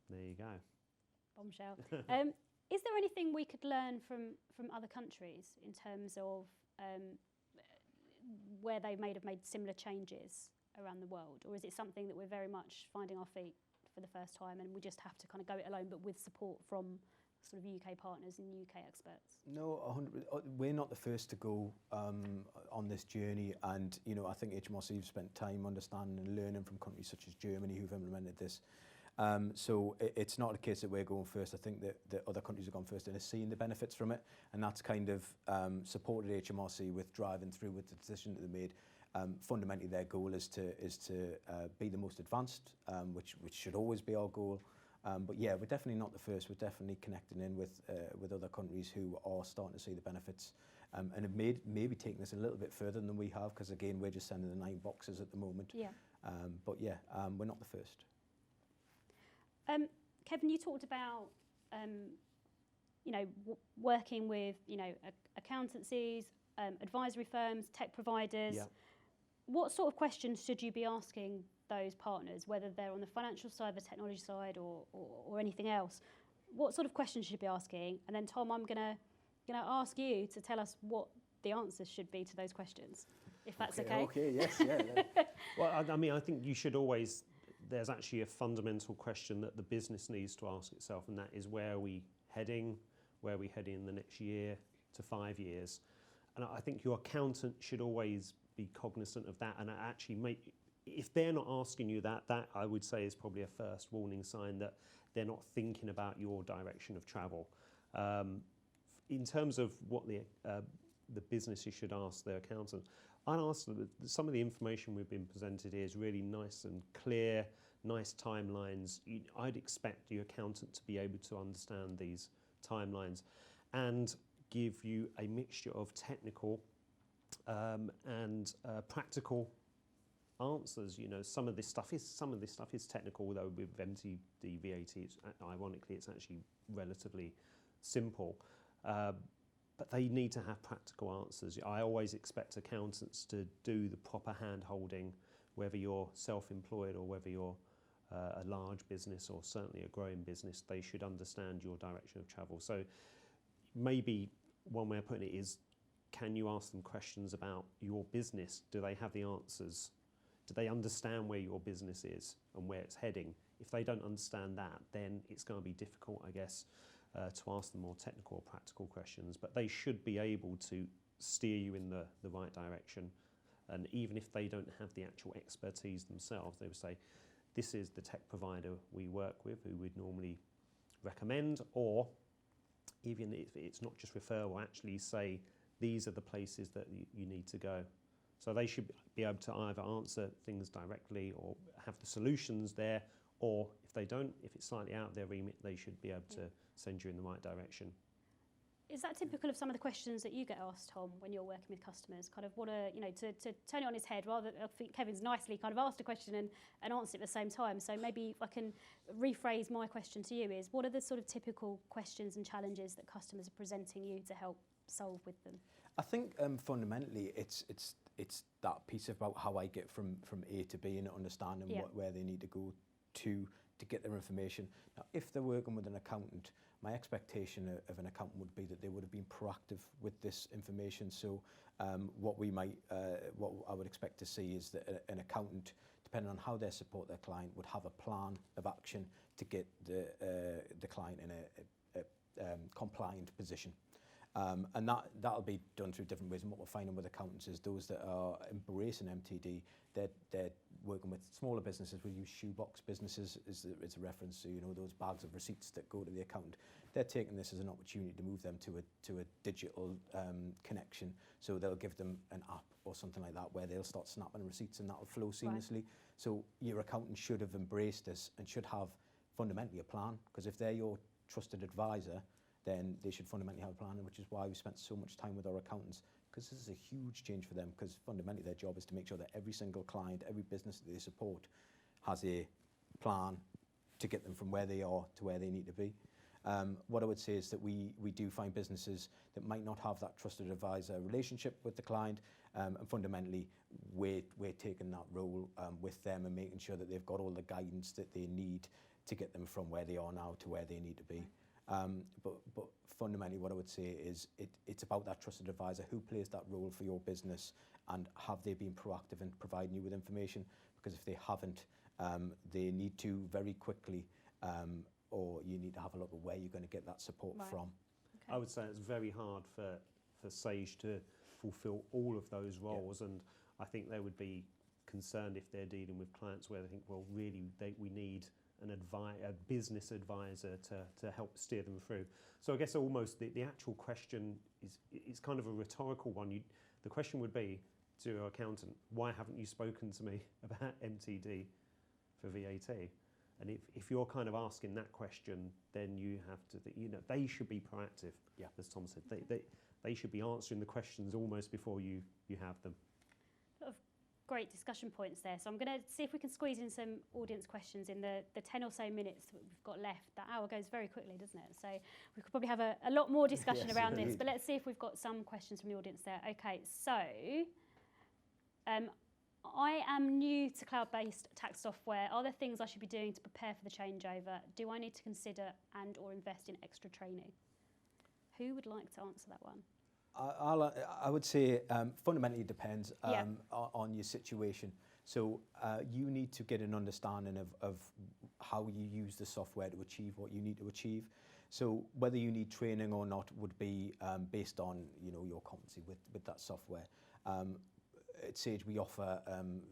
There you go. Bombshell. Is there anything we could learn from other countries in terms of where they may have made similar changes around the world? Or is it something that we're very much finding our feet for the first time and we just have to kind of go it alone, but with support from sort of UK partners and UK experts? No, we're not the first to go on this journey, and I think HMRC have spent time understanding and learning from countries such as Germany who've implemented this. So it's not a case that we're going first. I think that other countries have gone first and are seeing the benefits from it, and that's kind of supported HMRC with driving through with the decision that they made. Fundamentally, their goal is to be the most advanced, which should always be our goal. But yeah, we're definitely not the first. We're definitely connecting in with other countries who are starting to see the benefits, and have maybe taken this a little bit further than we have, because again, we're just sending the 9 boxes at the moment. Yeah. But yeah, we're not the first. Kevin, you talked about working with accountancies, advisory firms, tech providers. Yeah. What sort of questions should you be asking those partners, whether they're on the financial side, the technology side, or anything else? What sort of questions should you be asking? And then Tom, I'm gonna ask you to tell us what the answers should be to those questions, if that's okay. Okay, yes, yeah. Well, I mean, I think you should always, there's actually a fundamental question that the business needs to ask itself, and that is, where are we heading? Where are we heading in the next year to 5 years? And I think your accountant should always be cognizant of that, and actually if they're not asking you that I would say is probably a first warning sign that they're not thinking about your direction of travel. In terms of what the businesses should ask their accountant, I'd ask them that some of the information we've been presented here is really nice and clear, nice timelines. I'd expect your accountant to be able to understand these timelines and give you a mixture of technical and practical answers. Some of this stuff is technical, though with MTD VAT, ironically, it's actually relatively simple. But they need to have practical answers. I always expect accountants to do the proper hand-holding, whether you're self-employed or whether you're a large business or certainly a growing business. They should understand your direction of travel. So maybe one way of putting it is, can you ask them questions about your business? Do they have the answers? Do they understand where your business is and where it's heading? If they don't understand that, then it's going to be difficult, I guess, to ask them more technical or practical questions. But they should be able to steer you in the right direction. And even if they don't have the actual expertise themselves, they would say, this is the tech provider we work with who we'd normally recommend, or even if it's not just referral, actually say, these are the places that you need to go. So they should be able to either answer things directly or have the solutions there, or if they don't, if it's slightly out of their remit, they should be able to send you in the right direction. Is that typical of some of the questions that you get asked, Tom, when you're working with customers? Kind of what to turn it on its head, rather, I think Kevin's nicely kind of asked a question and answered it at the same time. So maybe if I can rephrase my question to you is, what are the sort of typical questions and challenges that customers are presenting you to help solve with them? I think fundamentally it's that piece about how I get from A to B and understanding where they need to go to get their information. Now, if they're working with an accountant, my expectation of an accountant would be that they would have been proactive with this information. So what I would expect to see is that an accountant, depending on how they support their client, would have a plan of action to get the client in a compliant position. And that'll be done through different ways. And what we're finding with accountants is those that are embracing MTD, they're working with smaller businesses. We use shoebox businesses as a reference. So, those bags of receipts that go to the accountant. They're taking this as an opportunity to move them to a digital connection. So they'll give them an app or something like that where they'll start snapping receipts and that'll flow seamlessly. Right. So your accountant should have embraced this and should have fundamentally a plan, because if they're your trusted advisor, then they should fundamentally have a plan, which is why we spent so much time with our accountants, because this is a huge change for them, because fundamentally their job is to make sure that every single client, every business that they support has a plan to get them from where they are to where they need to be. What I would say is that we do find businesses that might not have that trusted advisor relationship with the client, and fundamentally we're taking that role with them and making sure that they've got all the guidance that they need to get them from where they are now to where they need to be. But fundamentally what I would say is it's about that trusted advisor who plays that role for your business, and have they been proactive in providing you with information? Because if they haven't, they need to very quickly, or you need to have a look at where you're going to get that support from. Okay. I would say it's very hard for Sage to fulfill all of those roles, and I think they would be concerned if they're dealing with clients where they think, well, really, we need a business advisor to help steer them through. So I guess almost the actual question is kind of a rhetorical one. The question would be, to your accountant, why haven't you spoken to me about MTD for VAT? And if you're kind of asking that question, then you have to, they should be proactive, as Tom said. They should be answering the questions almost before you have them. A lot of great discussion points there. So I'm going to see if we can squeeze in some audience questions in the 10 or so minutes that we've got left. That hour goes very quickly, doesn't it? So we could probably have a lot more discussion Yes, around indeed. this. But let's see if we've got some questions from the audience there. Okay, so I am new to cloud-based tax software. Are there things I should be doing to prepare for the changeover? Do I need to consider and or invest in extra training? Who would like to answer that one? I would say fundamentally it depends on your situation. So you need to get an understanding of how you use the software to achieve what you need to achieve. So whether you need training or not would be based on your competency with that software. At Sage we offer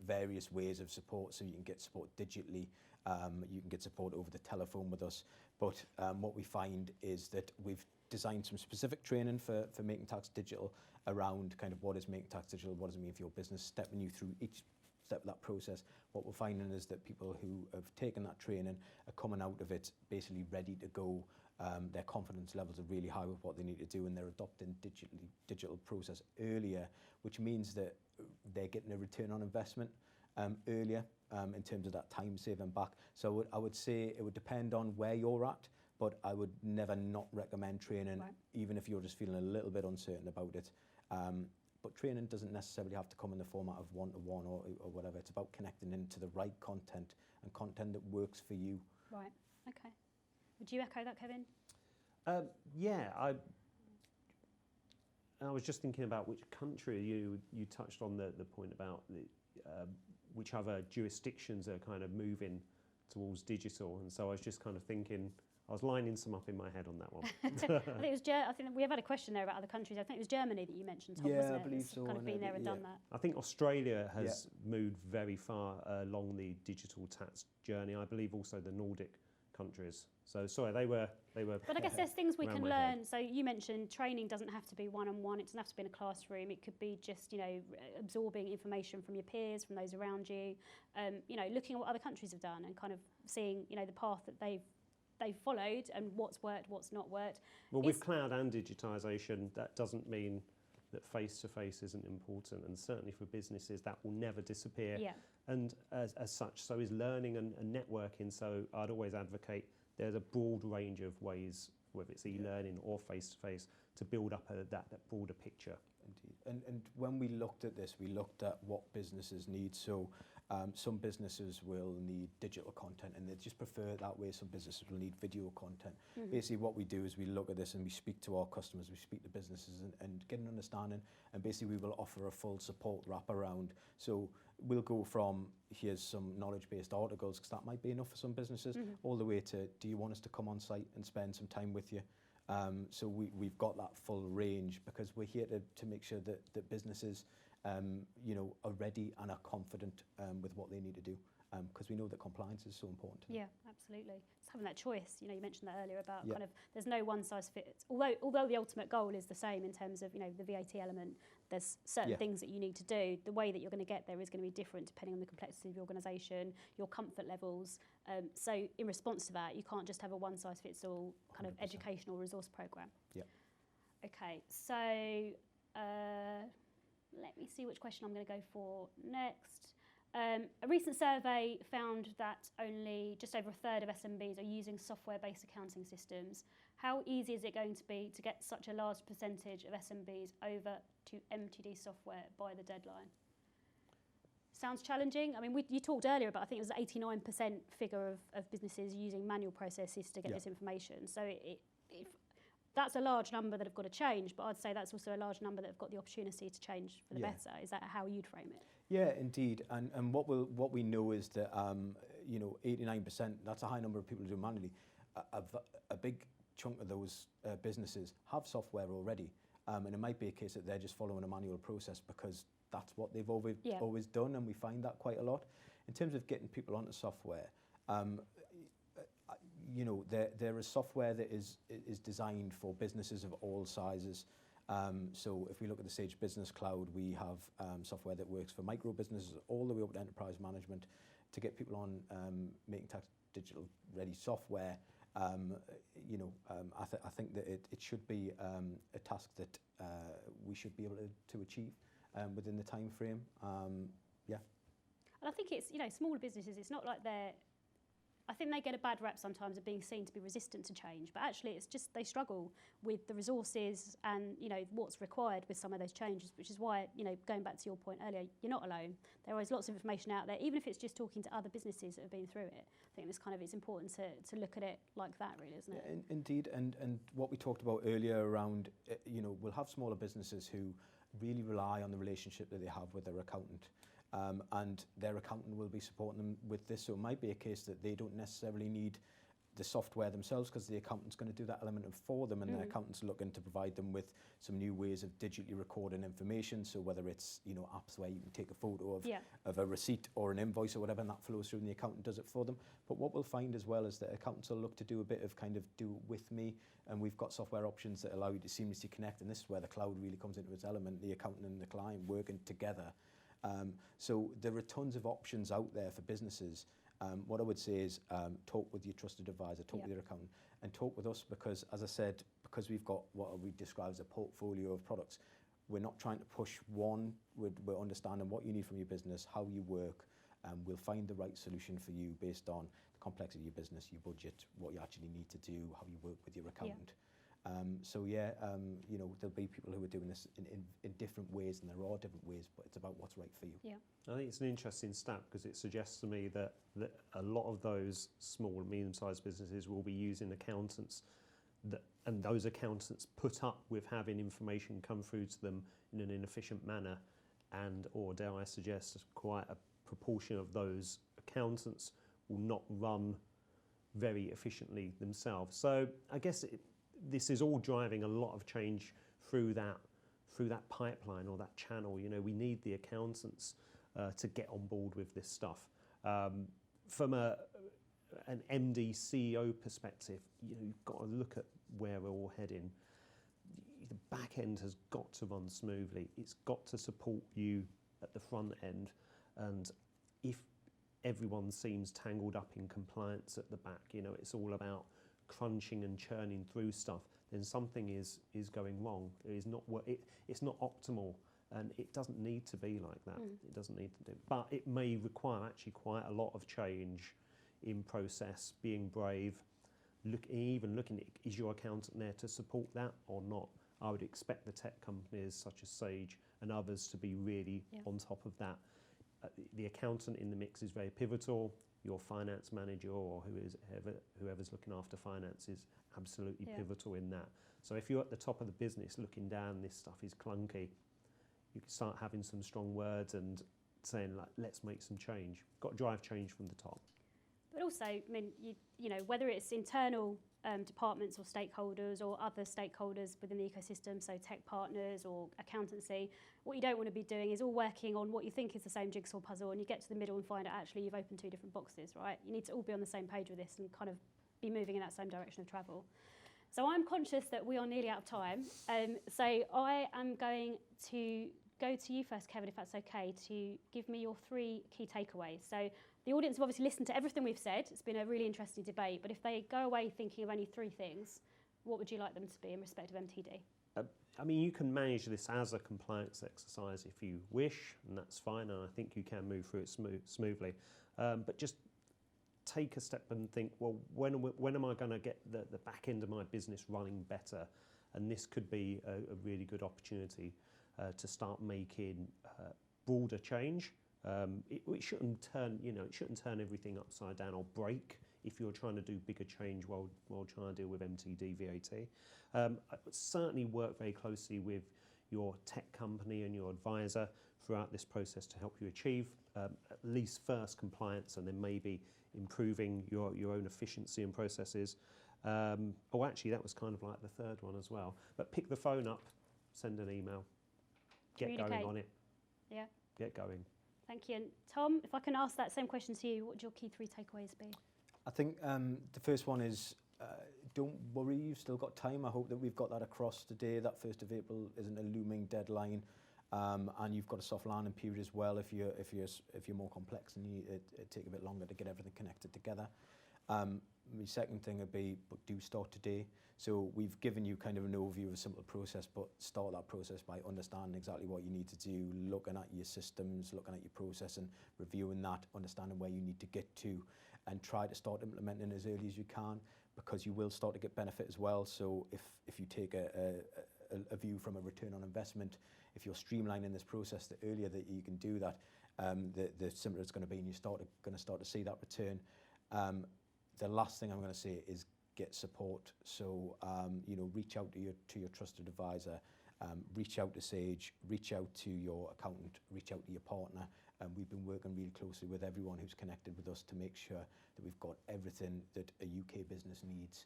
various ways of support, so you can get support digitally, you can get support over the telephone with us, but what we find is that we've designed some specific training for making tax digital around kind of what is making tax digital, what does it mean for your business, stepping you through each step of that process. What we're finding is that people who have taken that training are coming out of it basically ready to go. Their confidence levels are really high with what they need to do, and they're adopting digital process earlier, which means that they're getting a return on investment earlier in terms of that time saving back. So I would say it would depend on where you're at, but I would never not recommend training, even if you're just feeling a little bit uncertain about it. But training doesn't necessarily have to come in the format of one-to-one or whatever. It's about connecting into the right content and content that works for you. Right, okay. Would you echo that, Kevin? I was just thinking about which country you touched on the point about which other jurisdictions are kind of moving towards digital, and so I was just kind of thinking, I was lining some up in my head on that one. I think we have had a question there about other countries. I think it was Germany that you mentioned, Tom, wasn't it? I believe It's so. kind of been there and done that. I think Australia has moved very far along the digital tax journey. I believe also the Nordic countries. So sorry, they were. But I guess there's things we around can my head. learn. So you mentioned training doesn't have to be one-on-one. It doesn't have to be in a classroom. It could be just absorbing information from your peers, from those around you. Looking at what other countries have done and kind of seeing the path that they've followed and what's worked, what's not worked. Well, with cloud and digitisation, that doesn't mean that face-to-face isn't important, and certainly for businesses that will never disappear. Yeah. And as such, so is learning and networking. So I'd always advocate there's a broad range of ways, whether it's e-learning or face-to-face, to build up that broader picture. Indeed. And when we looked at this, we looked at what businesses need. So some businesses will need digital content and they just prefer it that way. Some businesses will need video content. Mm-hmm. Basically what we do is we look at this and we speak to our customers, we speak to businesses and get an understanding, and basically we will offer a full support wraparound. So we'll go from here's some knowledge-based articles, because that might be enough for some businesses, all the way to do you want us to come on site and spend some time with you? So we've got that full range because we're here to make sure that businesses are ready and are confident with what they need to do, because we know that compliance is so important. Yeah, absolutely. It's having that choice. You mentioned that earlier about kind of there's no one size fits. Although the ultimate goal is the same in terms of the VAT element, there's certain things that you need to do. The way that you're going to get there is going to be different depending on the complexity of your organisation, your comfort levels. So in response to that, you can't just have a one size fits all kind 100%. Of educational resource programme. Yeah. Okay, so let me see which question I'm going to go for next. A recent survey found that only just over a third of SMBs are using software-based accounting systems. How easy is it going to be to get such a large percentage of SMBs over to MTD software by the deadline? Sounds challenging. I mean, you talked earlier about, I think it was 89% figure of businesses using manual processes to get this information. So if that's a large number that have got to change, but I'd say that's also a large number that have got the opportunity to change for the better. Is that how you'd frame it? Yeah, indeed. And what we know is that 89%, that's a high number of people who do manually. A big chunk of those businesses have software already, and it might be a case that they're just following a manual process because that's what they've always done, and we find that quite a lot. In terms of getting people onto software, there is software that is designed for businesses of all sizes. So if we look at the Sage Business Cloud, we have software that works for micro businesses all the way up to enterprise management to get people on making tax digital ready software. I think that it should be a task that we should be able to achieve within the time frame. And I think it's, smaller businesses, it's not like I think they get a bad rep sometimes of being seen to be resistant to change, but actually it's just they struggle with the resources and, what's required with some of those changes, which is why, going back to your point earlier, you're not alone. There is lots of information out there, even if it's just talking to other businesses that have been through it. I think it's important to look at it like that, really, isn't it? Yeah, indeed, and what we talked about earlier around, we'll have smaller businesses who really rely on the relationship that they have with their accountant. And their accountant will be supporting them with this. So it might be a case that they don't necessarily need the software themselves because the accountant's going to do that element for them, and the accountant's looking to provide them with some new ways of digitally recording information. So whether it's apps where you can take a photo of a receipt or an invoice or whatever, and that flows through and the accountant does it for them. But what we'll find as well is that accountants will look to do a bit of kind of do with me, and we've got software options that allow you to seamlessly connect, and this is where the cloud really comes into its element, the accountant and the client working together. So there are tons of options out there for businesses. What I would say is talk with your trusted advisor, talk with your accountant, and talk with us because, as I said, because we've got what we describe as a portfolio of products, we're not trying to push one. We're understanding what you need from your business, how you work, and we'll find the right solution for you based on the complexity of your business, your budget, what you actually need to do, how you work with your accountant. There'll be people who are doing this in different ways, and there are different ways, but it's about what's right for you. Yeah. I think it's an interesting stat because it suggests to me that a lot of those small and medium-sized businesses will be using accountants, and those accountants put up with having information come through to them in an inefficient manner, or dare I suggest, quite a proportion of those accountants will not run very efficiently themselves. So I guess this is all driving a lot of change through that pipeline or that channel. We need the accountants to get on board with this stuff. From an MD CEO perspective, you've got to look at where we're all heading. The back end has got to run smoothly. It's got to support you at the front end, and if everyone seems tangled up in compliance at the back, it's all about crunching and churning through stuff, then something is going wrong. It's not optimal, and it doesn't need to be like that. It doesn't need to do, but it may require actually quite a lot of change in process, being brave, even looking at, is your accountant there to support that or not? I would expect the tech companies such as Sage and others to be really on top of that. The accountant in the mix is very pivotal. Your finance manager or whoever's looking after finance is absolutely pivotal in that. So if you're at the top of the business looking down, this stuff is clunky, you can start having some strong words and saying, like, let's make some change. Got to drive change from the top. But also, I mean, whether it's internal departments or stakeholders or other stakeholders within the ecosystem, so tech partners or accountancy, what you don't want to be doing is all working on what you think is the same jigsaw puzzle, and you get to the middle and find out actually you've opened two different boxes, right? You need to all be on the same page with this and kind of be moving in that same direction of travel. So I'm conscious that we are nearly out of time. So I am going to go to you first, Kevin, if that's okay, to give me your 3 key takeaways. So the audience have obviously listened to everything we've said. It's been a really interesting debate, but if they go away thinking of only 3 things, what would you like them to be in respect of MTD? I mean, you can manage this as a compliance exercise if you wish, and that's fine, and I think you can move through it smoothly. But just take a step and think, well, when am I going to get the back end of my business running better? And this could be a really good opportunity to start making broader change. It shouldn't turn everything upside down or break if you're trying to do bigger change while trying to deal with MTD VAT. I would certainly work very closely with your tech company and your advisor throughout this process to help you achieve at least first compliance, and then maybe improving your own efficiency and processes. Actually, that was kind of like the third one as well. But pick the phone up, send an email, get going on it. Yeah. Get going. Thank you. And Tom, if I can ask that same question to you, what would your key 3 takeaways be? I think the first one is don't worry, you've still got time. I hope that we've got that across today. That 1st of April isn't a looming deadline, and you've got a soft landing period as well if you're more complex and it take a bit longer to get everything connected together. The second thing would be, but do start today. So we've given you kind of an overview of a simple process, but start that process by understanding exactly what you need to do, looking at your systems, looking at your process and reviewing that, understanding where you need to get to, and try to start implementing as early as you can, because you will start to get benefit as well. So if you take a view from a return on investment, if you're streamlining this process, the earlier that you can do that, the simpler it's going to be, and you're going to start to see that return. The last thing I'm going to say is get support. So reach out to your trusted advisor, reach out to Sage, reach out to your accountant, reach out to your partner. We've been working really closely with everyone who's connected with us to make sure that we've got everything that a UK business needs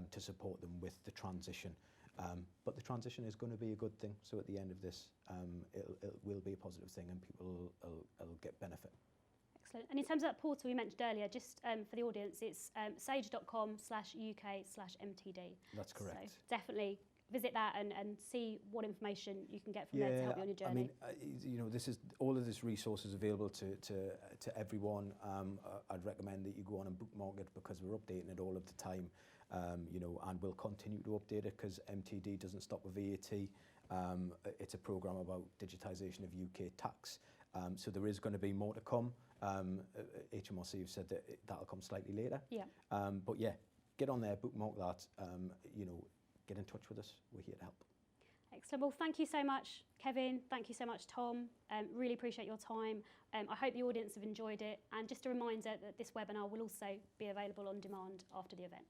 to support them with the transition. But the transition is going to be a good thing. So at the end of this, it will be a positive thing, and people will get benefit. Excellent. And in terms of that portal we mentioned earlier, just for the audience, it's sage.com/UK/MTD. That's correct. So definitely visit that and see what information you can get from there to help you on your journey. I mean, this is all of this resource is available to everyone. I'd recommend that you go on and bookmark it, because we're updating it all of the time, and we'll continue to update it, because MTD doesn't stop with VAT. It's a program about digitisation of UK tax. So there is going to be more to come. HMRC have said that that'll come slightly later. Yeah. But yeah, get on there, bookmark that. Get in touch with us. We're here to help. Excellent. Well, thank you so much, Kevin. Thank you so much, Tom. Really appreciate your time. I hope the audience have enjoyed it. And just a reminder that this webinar will also be available on demand after the event.